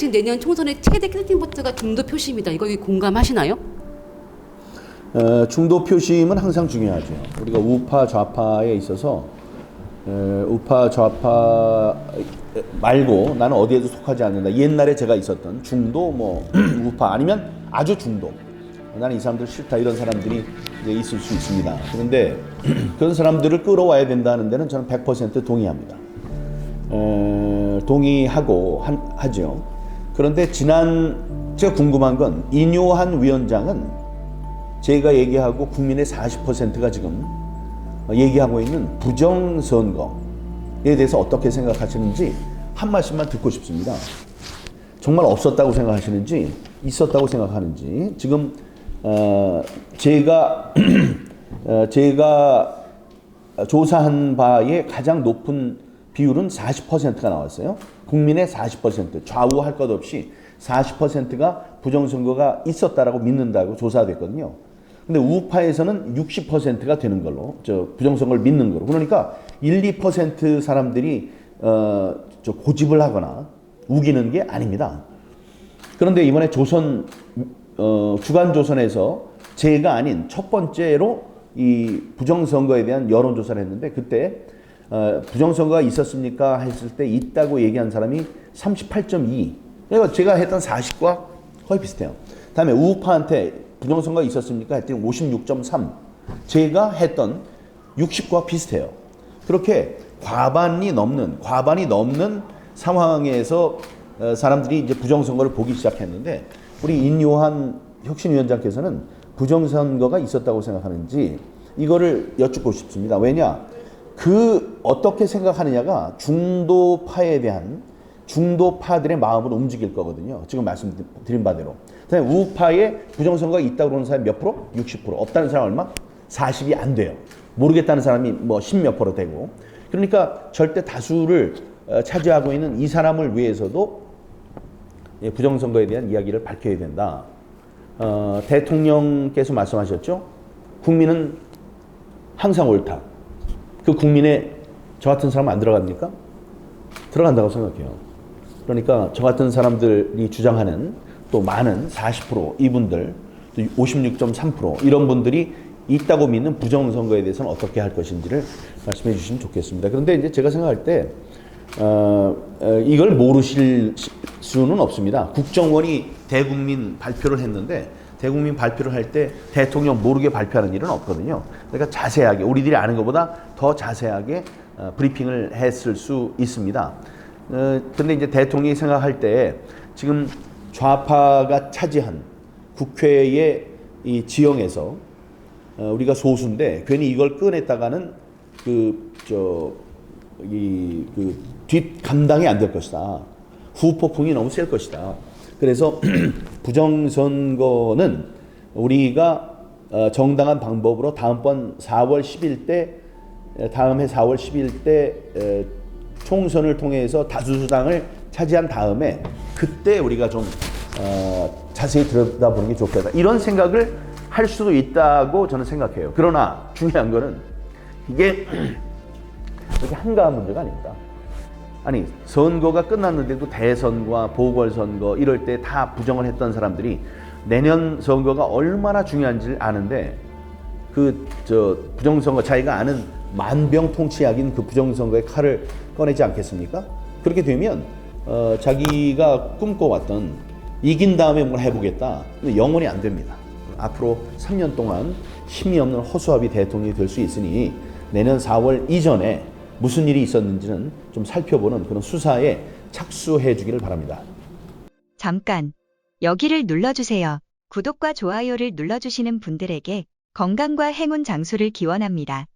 지금 내년 총선의 최대 캐스팅보트가 중도 표심이다. 이거 공감하시나요? 중도 표심은 항상 중요하죠. 우리가 우파 좌파에 있어서 우파 좌파 말고 나는 어디에도 속하지 않는다. 옛날에 제가 있었던 중도 우파 아니면 아주 중도. 나는 이 사람들 싫다 이런 사람들이 이제 있을 수 있습니다. 그런데 그런 사람들을 끌어와야 된다는 데는 저는 100% 동의합니다. 동의하고 하죠. 그런데 제가 궁금한 건 인요한 위원장은 제가 얘기하고 국민의 40%가 지금 얘기하고 있는 부정선거에 대해서 어떻게 생각하시는지 한 말씀만 듣고 싶습니다. 정말 없었다고 생각하시는지 있었다고 생각하는지 지금 제가 조사한 바에 가장 높은 비율은 40%가 나왔어요. 국민의 40%, 좌우할 것 없이 40%가 부정선거가 있었다라고 믿는다고 조사됐거든요. 근데 우파에서는 60%가 되는 걸로, 부정선거를 믿는 거로. 그러니까 1, 2% 사람들이 고집을 하거나 우기는 게 아닙니다. 그런데 이번에 주간조선에서 제가 아닌 첫 번째로 이 부정선거에 대한 여론조사를 했는데 그때 부정선거가 있었습니까? 했을 때 있다고 얘기한 사람이 38.2. 그러니까 제가 했던 40과 거의 비슷해요. 다음에 우파한테 부정선거가 있었습니까? 했더니 56.3. 제가 했던 60과 비슷해요. 그렇게 과반이 넘는 상황에서 사람들이 이제 부정선거를 보기 시작했는데 우리 인요한 혁신위원장께서는 부정선거가 있었다고 생각하는지 이거를 여쭙고 싶습니다. 왜냐? 어떻게 생각하느냐가 중도파에 대한 중도파들의 마음을 움직일 거거든요. 지금 말씀드린 바대로. 그다음에 우파에 부정선거가 있다고 그러는 사람이 몇 프로? 60%. 없다는 사람 얼마? 40이 안 돼요. 모르겠다는 사람이 10몇 프로 되고. 그러니까 절대 다수를 차지하고 있는 이 사람을 위해서도 부정선거에 대한 이야기를 밝혀야 된다. 대통령께서 말씀하셨죠. 국민은 항상 옳다. 그 국민에 저 같은 사람 안 들어갑니까? 들어간다고 생각해요. 그러니까 저 같은 사람들이 주장하는 또 많은 40% 이분들, 또 56.3% 이런 분들이 있다고 믿는 부정선거에 대해서는 어떻게 할 것인지를 말씀해 주시면 좋겠습니다. 그런데 이제 제가 생각할 때 이걸 모르실 수는 없습니다. 국정원이 대국민 발표를 했는데 대국민 발표를 할 때 대통령 모르게 발표하는 일은 없거든요. 그러니까 자세하게 우리들이 아는 것보다 더 자세하게 브리핑을 했을 수 있습니다. 근데 이제 대통령이 생각할 때 지금 좌파가 차지한 국회의 이 지형에서 우리가 소수인데 괜히 이걸 꺼냈다가는 뒷 감당이 안 될 것이다. 후폭풍이 너무 셀 것이다. 그래서 부정선거는 우리가 정당한 방법으로 다음번 4월 10일 때 다음 해 4월 10일 때 총선을 통해서 다수당을 차지한 다음에 그때 우리가 좀 자세히 들여다보는 게 좋겠다. 이런 생각을 할 수도 있다고 저는 생각해요. 그러나 중요한 거는 이게 이렇게 한가한 문제가 아닙니다. 아니 선거가 끝났는데도 대선과 보궐선거 이럴 때 다 부정을 했던 사람들이 내년 선거가 얼마나 중요한지를 아는데 부정선거 자기가 아는 만병통치약인 그 부정선거의 칼을 꺼내지 않겠습니까? 그렇게 되면 자기가 꿈꿔왔던 이긴 다음에 뭘 해보겠다 영원히 안 됩니다. 앞으로 3년 동안 힘이 없는 허수아비 대통령이 될 수 있으니 내년 4월 이전에 무슨 일이 있었는지는 좀 살펴보는 그런 수사에 착수해 주기를 바랍니다. 잠깐 여기를 눌러주세요. 구독과 좋아요를 눌러주시는 분들에게 건강과 행운 장수를 기원합니다.